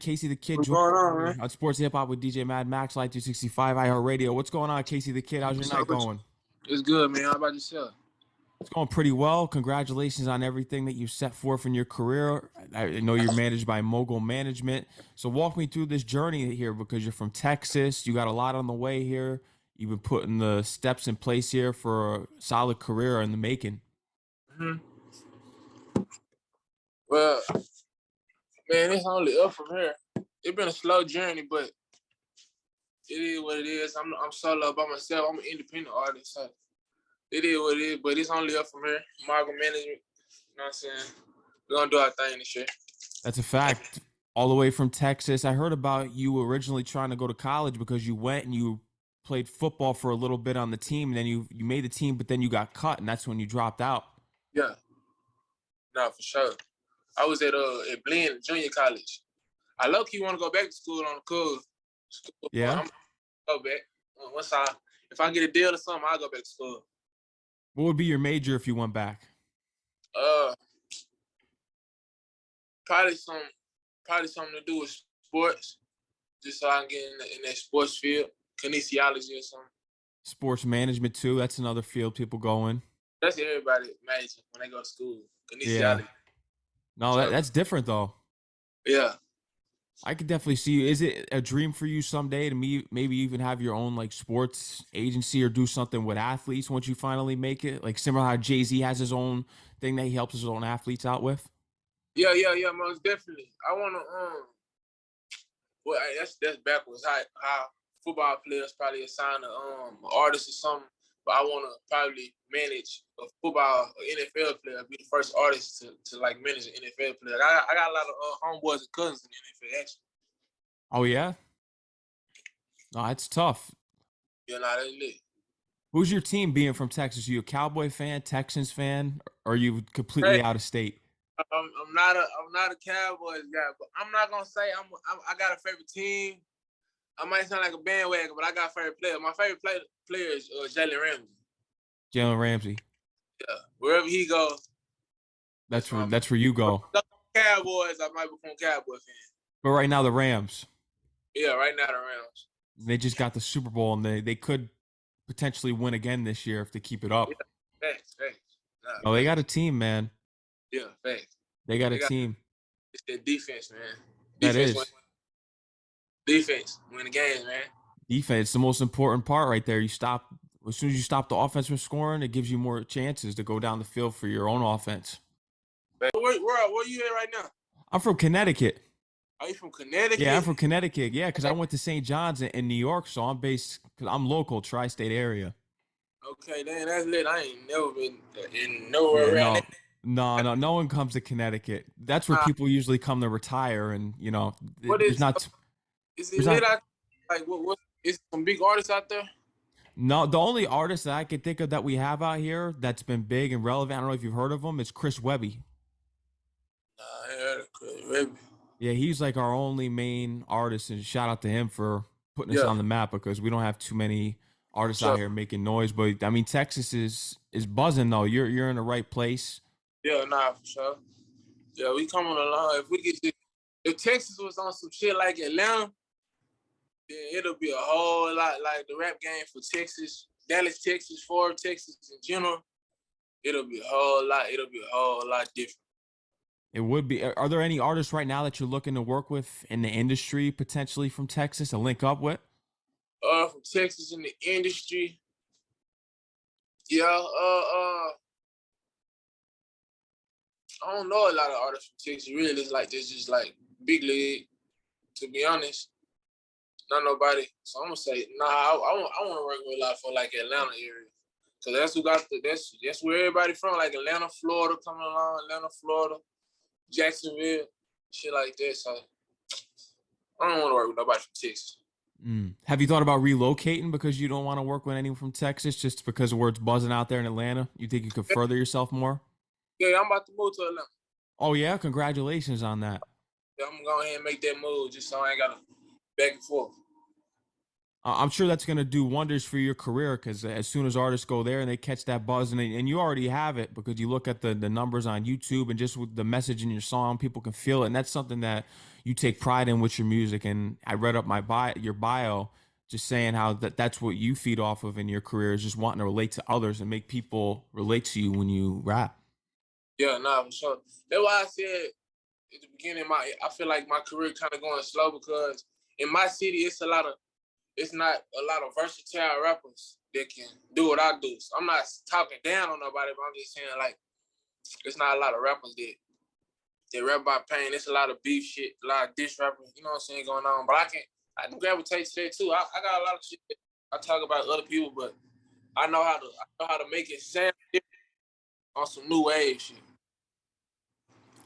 Casey the Kid What's joining going on, me man? on Sports Hip Hop with DJ Mad Max, Light 265, iHeartRadio. What's going on, Casey the Kid? How's your What's night up with going? you? It's good, man. How about yourself? It's going pretty well. Congratulations on everything that you set forth in your career. I know you're managed by Mogul Management. So walk me through this journey here because you're from Texas. You got a lot on the way here. You've been putting the steps in place here for a solid career in the making. hmm Well, man, it's only up from here. It's been a slow journey, but it is what it is. I'm solo by myself. I'm an independent artist, so it is what it is. But it's only up from here. Mogul Management, you know what I'm saying? We're gonna do our thing this year. That's a fact. All the way from Texas. I heard about you originally trying to go to college because you went and you played football for a little bit on the team, and then you made the team, but then you got cut, and that's when you dropped out. Yeah, no, for sure. I was at Blinn Junior College. I low key want to go back to school on the cool. But Yeah. I'm gonna go back. Once if I get a deal or something, I'll go back to school. What would be your major if you went back? Uh, probably something to do with sports, just so I can get in that sports field, kinesiology or something. Sports management too. That's another field people go in. That's everybody major when they go to school, Yeah. kinesiology. No, So that's different though. yeah, I could definitely see you. Is it a dream for you someday to maybe even have your own like sports agency or do something with athletes once you finally make it? Like similar how Jay-Z has his own thing that he helps his own athletes out with? yeah, most definitely. I wanna well, that's backwards. How football players probably assign a artist or something, but I wanna probably manage a football or NFL player, be the first artist to like manage an NFL player. I got a lot of homeboys and cousins in the NFL actually. Oh yeah? No, it's tough. You know, they lit. Who's your team being from Texas? Are you a Cowboy fan, Texans fan, or are you Hey, completely out of state? I'm not a Cowboys guy, but I'm not gonna say I got a favorite team. I might sound like a bandwagon, but I got a favorite player. My favorite player is Jalen Ramsey. Jalen Ramsey. Yeah, wherever he goes, That's that's where my that's where you go. Cowboys. I might become a Cowboy fan. But right now the Rams, Yeah, right now the Rams. they just got the Super Bowl and they could potentially win again this year if they keep it Yeah, up. facts. Nah, Oh, they got a facts. team, man. Yeah, facts. They got a They got team. it's that defense, man. That Defense win. is. Defense win the games, man. Defense, the most important part right there. You stop as soon as you stop the offense from scoring, it gives you more chances to go down the field for your own offense. Where you at right now? I'm from Connecticut. Are you from Yeah, I'm Connecticut? from Connecticut. Yeah, because I went to St. John's in New York, so I'm based because I'm local, tri-state area. Okay, then that's lit. I ain't never been in nowhere Yeah, around that. no one comes to Connecticut. That's where Uh, people usually come to retire, and what there's not is it there's lit not out? Like what is some big artists out there? no. The only artist that I can think of that we have out here that's been big and relevant. I don't know if you've heard of him. Is Chris Webby. Nah, I ain't heard of Chris Webby. Yeah, he's like our only main artist, and shout out to him for putting us Yeah, on the map because we don't have too many artists out sure. here making noise. But I mean, Texas is buzzing though. You're in the right place. Yeah, nah, for sure. Yeah, we coming along. If Texas was on some shit like Atlanta, then it'll be a whole lot like the rap game for Texas, Dallas, Texas, Fort Texas in general. It'll be a whole lot. It'll be a whole lot different. It would be. Are there any artists right now that you're looking to work with in the industry potentially from Texas to link up with? From Texas in the industry, yeah. I don't know a lot of artists from Texas. Really, it's like this, just like big league. To be honest, not nobody. So I'm gonna say, nah. I want to work with a lot for like Atlanta area, cause that's who got that's where everybody from. Like Atlanta, Florida, coming along. Atlanta, Florida, Jacksonville, shit like that. So I don't want to work with nobody from Texas. Have you thought about relocating because you don't want to work with anyone from Texas just because of where it's buzzing out there in Atlanta? You think you could further yourself more? Yeah, I'm about to move to Atlanta. Oh yeah, congratulations on that. Yeah, I'm gonna go ahead and make that move just so I ain't gotta back and forth. I'm sure that's going to do wonders for your career because as soon as artists go there and they catch that buzz and you already have it because you look at the numbers on YouTube and just with the message in your song, people can feel it. And that's something that you take pride in with your music. And I read up your bio, just saying how that's what you feed off of in your career, is just wanting to relate to others and make people relate to you when you rap. Yeah, nah, for sure. That's why I said at the beginning, I feel like my career kind of going slow because in my city, it's not a lot of versatile rappers that can do what I do. So I'm not talking down on nobody, but I'm just saying like it's not a lot of rappers that rap about pain. It's a lot of beef shit, a lot of diss rapping, you know what I'm saying, going on. But I can gravitate to that too. I got a lot of shit that I talk about other people, but I know how to make it sound different on some new wave shit.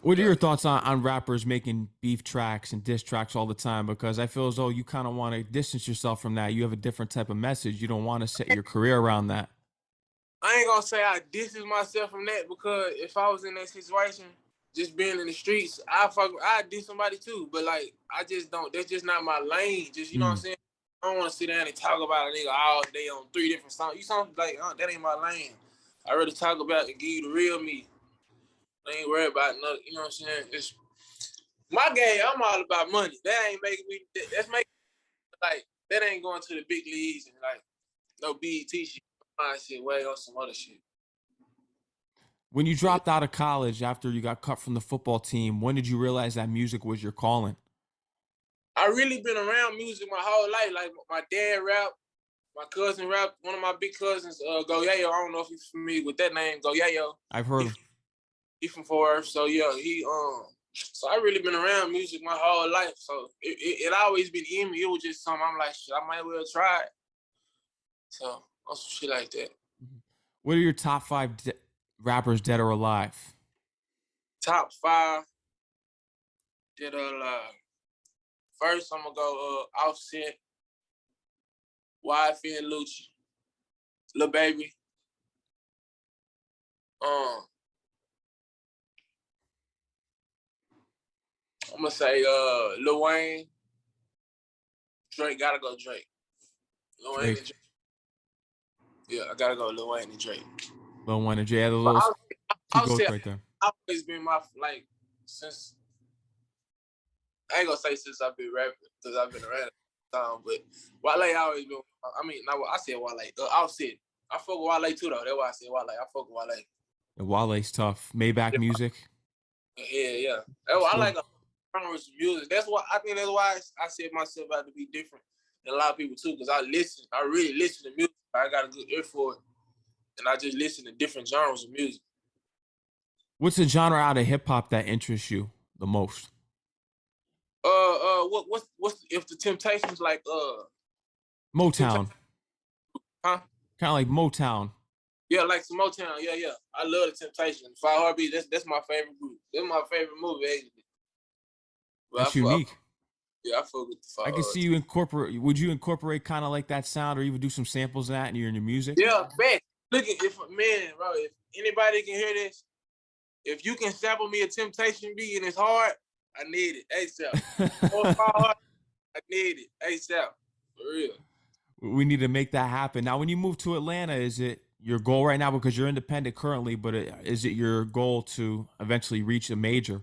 What are Yeah. your thoughts on rappers making beef tracks and diss tracks all the time? Because I feel as though you kind of want to distance yourself from that. You have a different type of message. You don't want to set your career around that. I ain't gonna say I distance myself from that because if I was in that situation, just being in the streets, I diss somebody too. But like I just don't. That's just not my lane. Just you know what I'm Mm. saying. I don't want to sit down and talk about a nigga all day on 3 different songs. You sound like that ain't my lane. I rather talk about and give you the real me. I ain't worried about nothing. You know what I'm saying? It's my game. I'm all about money. That ain't making me. That's making like that ain't going to the big leagues and like no BET shit. My shit way on some other shit. When you dropped out of college after you got cut from the football team, when did you realize that music was your calling? I really been around music my whole life. Like my dad rap, my cousin rap. One of my big cousins, Go Yayo. I don't know if you're familiar with that name, Go Yayo. I've heard of. He from Fort Worth, so yeah, So I really been around music my whole life. So it always been in me. It was just something I'm like, shit, I might well try it. So on some shit like that. What are your top five rappers, dead or alive? Top 5 that are alive. First, I'm gonna go Offset, YF and Lucci, Lil Baby. I'm gonna say Lil Wayne, Drake. Gotta go Drake. Lil Wayne and Drake. Yeah, I gotta go Lil Wayne and Drake. Lil Wayne and Jay, the But little two I'll say goats right there. I've always been my like since I ain't gonna say since I've been rapping because I've been around time, but Wale always been. I mean, now I said Wale. Offset. I fuck with Wale too though. That's why I said Wale. I fuck with Wale. And Wale's tough. Maybach music. Yeah. I like genres of music. That's why I think that's why I set myself out to be different than a lot of people too. Because I really listen to music. I got a good ear for it, and I just listen to different genres of music. What's the genre out of hip hop that interests you the most? What's if the Temptations like Motown. huh? Kind of like Motown. Yeah, like some Motown. Yeah. I love the Temptations. Five Heartbeats. That's my favorite group. That's my favorite movie actually. But That's unique. I fuck with the Five. I can see you incorporate. Would you incorporate kind of like that sound, or even do some samples of that in your music? Yeah, fact. Look at if anybody can hear this, if you can sample me a Temptation beat and it's hard, I need it ASAP. I need it ASAP. For real. We need to make that happen. Now, when you move to Atlanta, is it your goal right now, because you're independent currently, but is it your goal to eventually reach a major?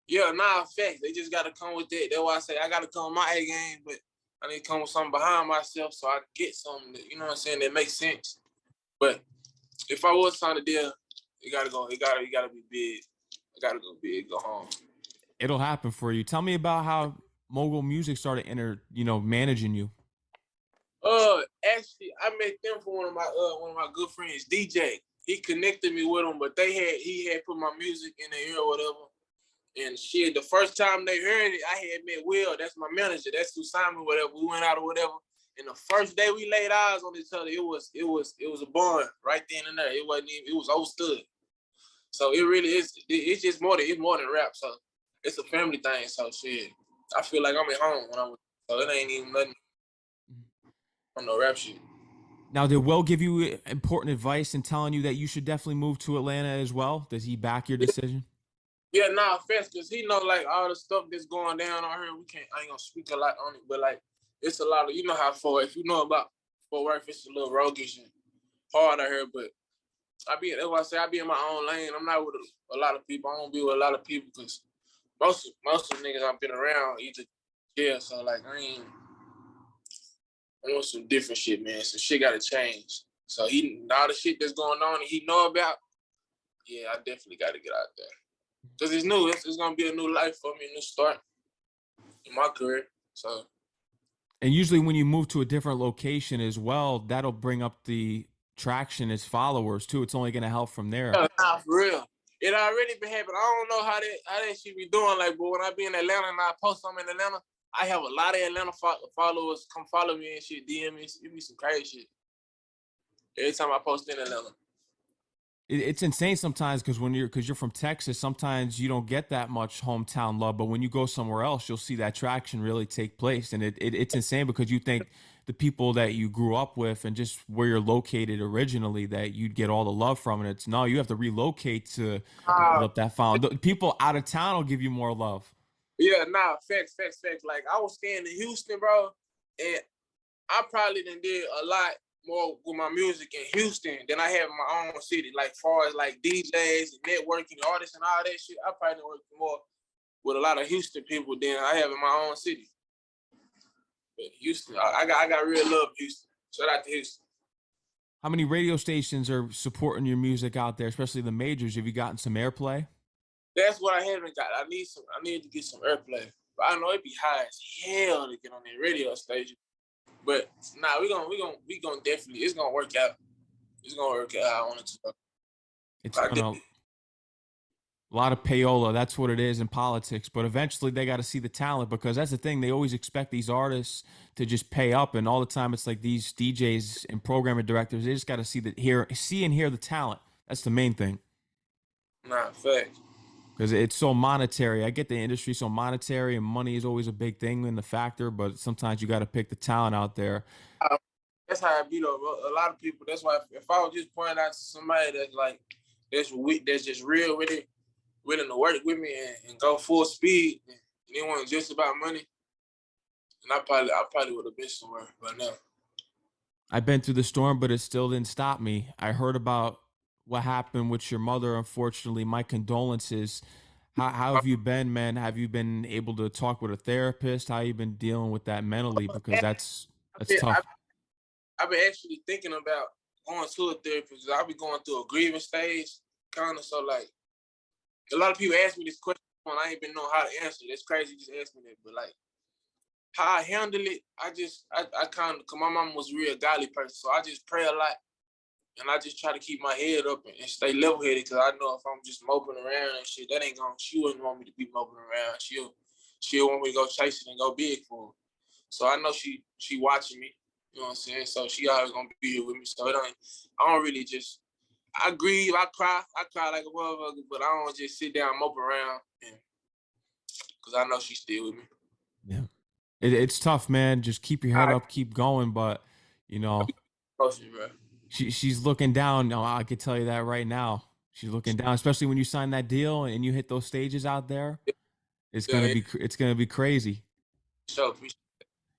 Yeah, fact. They just got to come with that. That's why I say I got to come with my A game, but I need to come with something behind myself so I can get something that, you know what I'm saying, that makes sense. But if I was trying to deal, it gotta go. It gotta be big. I gotta go big. Go home. It'll happen for you. Tell me about how Mogul Music started managing you. Actually, I met them for one of my good friends, DJ. He connected me with them, but he had put my music in their ear or whatever. And shit, the first time they heard it, I had met Will. That's my manager. That's who signed me. Whatever. We went out or whatever. And the first day we laid eyes on each other, it was a bond right then and there. It was overstood. So it really is. It's just more than rap. So it's a family thing. So shit, I feel like I'm at home when I'm with. So it ain't even nothing on no rap shit. Now, did Will give you important advice in telling you that you should definitely move to Atlanta as well? Does he back your decision? Yeah, offense, because he know like all the stuff that's going down on here. I ain't gonna speak a lot on it, but like it's a lot of, you know how far, if you know about Fort Worth, it's a little roguish and hard out here, but that's why I say I be in my own lane. I'm not with a lot of people. I don't be with a lot of people because most of the niggas I've been around either jail, so like I want some different shit, man. Some shit gotta change. So all the shit that's going on and he know about, yeah, I definitely gotta get out there. Cause it's new. It's gonna be a new life for me, a new start in my career. So And usually when you move to a different location as well, that'll bring up the traction as followers too. It's only going to help from there. yeah, nah, for real. It already been happening. I don't know how that shit be doing. Like, but when I be in Atlanta and I post something in Atlanta, I have a lot of Atlanta followers come follow me and shit, DM me. It be some crazy shit. Every time I post in Atlanta. It's insane sometimes because you're from Texas, sometimes you don't get that much hometown love. But when you go somewhere else, you'll see that traction really take place, and it's insane because you think the people that you grew up with and just where you're located originally that you'd get all the love from, and it's no, you have to relocate to build up that found. People out of town will give you more love. Yeah, nah, facts. Like I was staying in Houston, bro, and I probably done did a lot more with my music in Houston than I have in my own city. Like far as like DJs and networking artists and all that shit, I probably done worked more with a lot of Houston people than I have in my own city. But Houston, I got real love Houston. Shout out to Houston. How many radio stations are supporting your music out there, especially the majors? Have you gotten some airplay? That's what I haven't got. I need to get some airplay. But I know it'd be high as hell to get on that radio station. But nah, we gonna definitely, it's gonna work out. It's gonna work out how I want it to. It's gonna a lot of payola. That's what it is in politics. But eventually they got to see the talent because that's the thing. They always expect these artists to just pay up, and all the time it's like these DJs and programming directors. They just got to see and hear the talent. That's the main thing. Nah, fact. Because it's so monetary. I get the industry so monetary, and money is always a big thing in the factor. But sometimes you got to pick the talent out there. That's how I be though. A lot of people. That's why if I would just point out to somebody that's like that's just real with it, willing to work with me and go full speed, and it wasn't just about money, and I probably would have been somewhere by now. I've been through the storm, but it still didn't stop me. I heard about what happened with your mother. Unfortunately, my condolences. How have you been, man? Have you been able to talk with a therapist? How you been dealing with that mentally? Because that's tough. I've been actually thinking about going to a therapist. I'll be going through a grieving stage, kind of. So like, a lot of people ask me this question, and I ain't been knowing how to answer. That's crazy. Just ask me that, but like, how I handle it, I kind of, cause my mom was a real godly person, so I just pray a lot, and I just try to keep my head up and stay level headed, cause I know if I'm just moping around and shit, that ain't gonna. She wouldn't want me to be moping around. She'll want me to go chase it and go big for her. So I know she watching me. You know what I'm saying? So she always gonna be here with me. So I don't really just. I grieve, I cry like a motherfucker, but I don't just sit down and mope around, cause I know she's still with me. Yeah, it's tough, man. Just keep your head up, keep going. But you know, she's looking down. No, I can tell you that right now. She's looking down, especially when you sign that deal and you hit those stages out there. It's gonna be crazy. So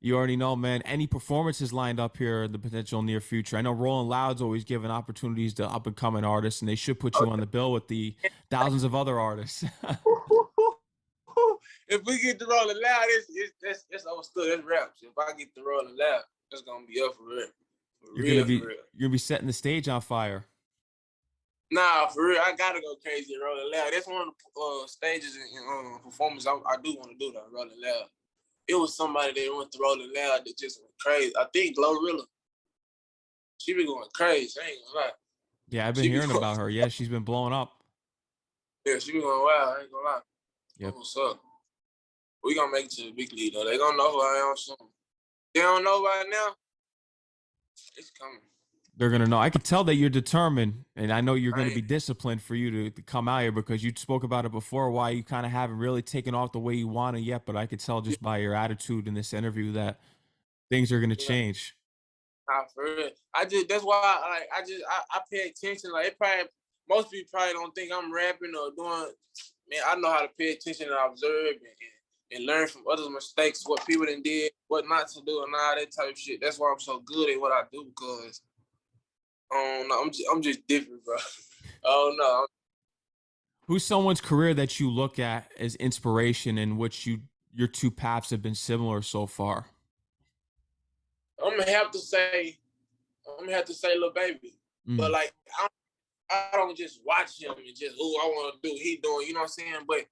you already know, man. Any performances lined up here in the potential near future? I know Rolling Loud's always giving opportunities to up and coming artists, and they should put you on the bill with the thousands of other artists. If we get to Rolling Loud, it's understood. It's raps. If I get to Rolling Loud, it's gonna be up for real. You're gonna be setting the stage on fire. Nah, for real, I gotta go crazy at Rolling Loud. That's one of the stages and performances I do want to do that Rolling Loud. It was somebody that went to Rolling Loud that just went crazy. I think Glorilla. She been going crazy. I ain't gonna lie. Yeah, I've been hearing about her. Yeah, she's been blowing up. Yeah, she been going wild. I ain't gonna lie. Yep. What's up? We gonna make it to the big league though. They gonna know who I am soon. They don't know right now. It's coming. They're gonna know. I could tell that you're determined, and I know you're gonna be disciplined for you to come out here because you spoke about it before. Why you kind of haven't really taken off the way you want to yet, but I could tell just by your attitude in this interview that things are gonna change. Nah, for real. That's why I pay attention. Like most people probably don't think I'm rapping or doing. Man, I know how to pay attention and observe and learn from others' mistakes, what people done did, what not to do, and all that type of shit. That's why I'm so good at what I do because I'm just different, bro. Oh no. Who's someone's career that you look at as inspiration in which your two paths have been similar so far? I'm gonna have to say, Lil Baby. But Mm. like, I don't just watch him and just, oh, I want to do he doing, you know what I'm saying? But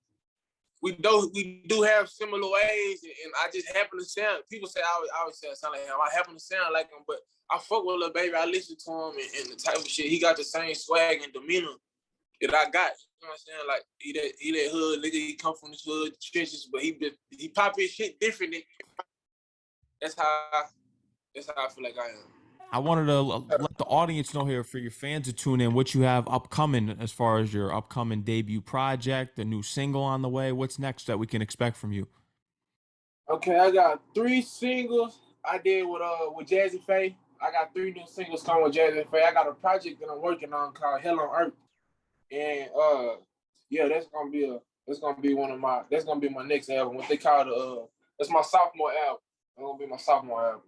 we do have similar ways, and I just happen to sound. People say I always say I sound like him. I happen to sound like him, but I fuck with Lil Baby. I listen to him and the type of shit he got, the same swag and demeanor that I got. You know what I'm saying? Like he that hood nigga. He come from the hood trenches, but he pop his shit different. That's how that's how I feel like I am. I wanted to let the audience know here for your fans to tune in what you have upcoming as far as your upcoming debut project, the new single on the way. What's next that we can expect from you? Okay, I got 3 singles I did with Jazzy Faye. I got 3 new singles coming with Jazzy Faye. I got a project that I'm working on called Hell on Earth. And yeah, that's gonna be my next album. What they call that's my sophomore album. That's gonna be my sophomore album.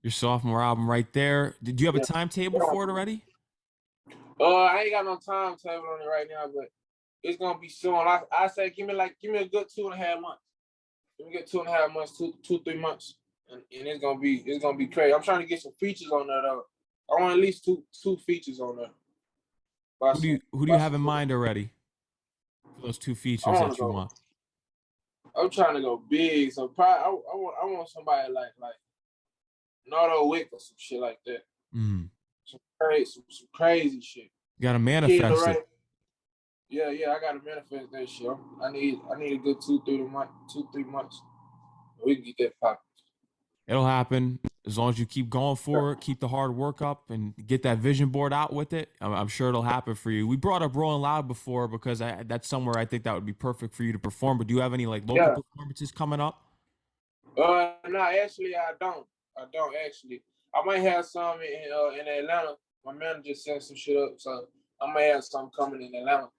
Your sophomore album right there. Did you have a Yeah. timetable for it already? I ain't got no timetable on it right now, but it's gonna be soon. I say give me a good 2.5 months. Let me get 2.5 months, 3 months, and it's gonna be crazy. I'm trying to get some features on that though. I want at least two features on there. Who do you have in mind already for those two I features want to that you go. want? I'm trying to go big, so probably I want somebody like Nardo Wick or some shit like that. Mm. Some crazy shit. You got to Kid manifest it. Larray. Yeah, I gotta manifest that shit. I need a good 2-3 months. We can get that popping. It'll happen as long as you keep going for it, keep the hard work up, and get that vision board out with it. I'm sure it'll happen for you. We brought up Rolling Loud before because that's somewhere I think that would be perfect for you to perform. But do you have any like local Yeah. performances coming up? No, actually, I don't. I don't actually. I might have some in Atlanta. My manager set some shit up, so I might have some coming in Atlanta.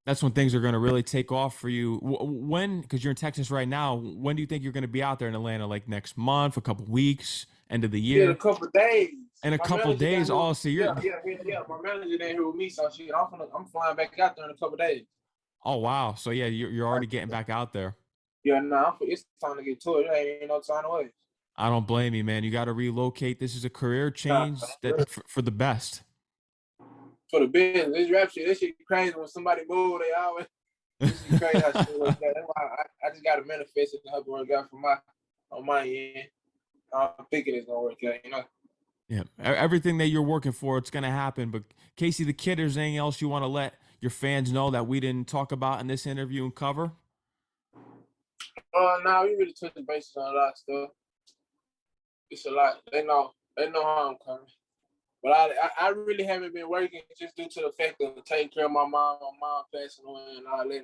That's when things are going to really take off for you. When, because you're in Texas right now, when do you think you're going to be out there in Atlanta? Like next month, a couple weeks, end of the Yeah, in a year? couple days. In a My couple manager down days. here. Oh, so you're. Yeah. My manager down here with me, so shit. I'm flying back out there in a couple days. Oh wow. So yeah, you're already getting back out there. Yeah, nah, it's time to get to it. There ain't no time to wait. I don't blame you, man. You got to relocate. This is a career Nah, change that for the best. for the business, this rap shit, this shit crazy. When somebody move, they always this shit crazy how shit work out. That's why I just gotta manifest it and help it work out on my end. I'm thinking it's gonna work out. Yeah, everything that you're working for, it's gonna happen. But KaceeDaKidd, is there anything else you want to let your fans know that we didn't talk about in this interview and cover? Nah, we really touched the bases on a lot of stuff. It's a lot. They know how I'm coming. But I really haven't been working just due to the fact of taking care of my mom passing away and all that.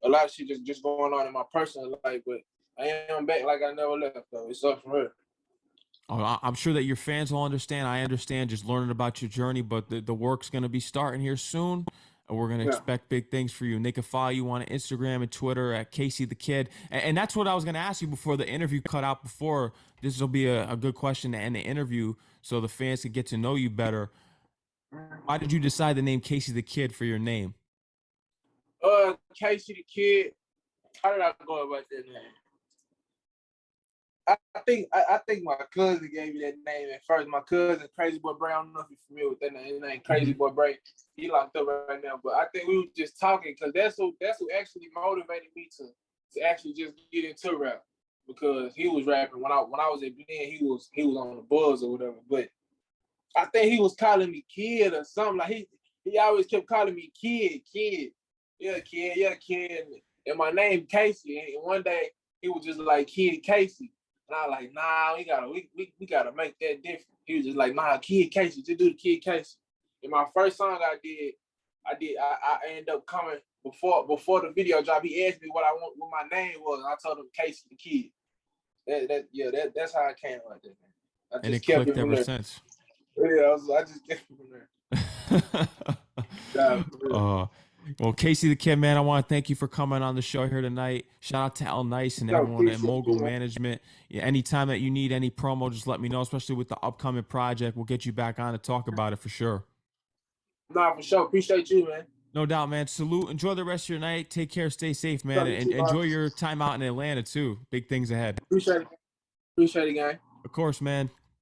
A lot of shit just going on in my personal life, but I am back like I never left though. It's up from here. Oh, I'm sure that your fans will understand. I understand just learning about your journey, but the work's going to be starting here soon. And we're going to Yeah. expect big things for you. And they can follow you on Instagram and Twitter at KaceeDaKidd. And that's what I was going to ask you before the interview cut out before. This will be a good question to end the interview so the fans can get to know you better. Why did you decide to name KaceeDaKidd for your name? KaceeDaKidd. How did I go about that name? I think my cousin gave me that name at first. My cousin, Crazy Boy Bray. I don't know if you're familiar with that name. His name Crazy Boy Bray. He locked up right now, but I think we were just talking because that's who actually motivated me to actually just get into rap because he was rapping when I was at Blinn. He was on the buzz or whatever. But I think he was calling me kid or something. Like he always kept calling me kid, yeah, kid. And my name Casey. And one day he was just like Kid Casey. And I was like, nah, we gotta make that different. He was just like, nah, Kid Casey, just do the Kid Casey. And my first song I ended up coming before the video drop. He asked me what my name was, and I told him KaceeDaKidd. That's how I came like that, man. I And it just kept clicked it from ever there. since. Yeah, I just kept it from there. Yeah, Well, KaceeDaKidd, man, I want to thank you for coming on the show here tonight. Shout out to L Nice and everyone at Mogul Management. Yeah, anytime that you need any promo, just let me know, especially with the upcoming project. We'll get you back on to talk about it for sure. Nah, for sure. Appreciate you, man. No doubt, man. Salute. Enjoy the rest of your night. Take care. Stay safe, man. Love you And too, enjoy boss. your time out in Atlanta, too. Big things ahead. Appreciate it. Appreciate it, gang. Of course, man.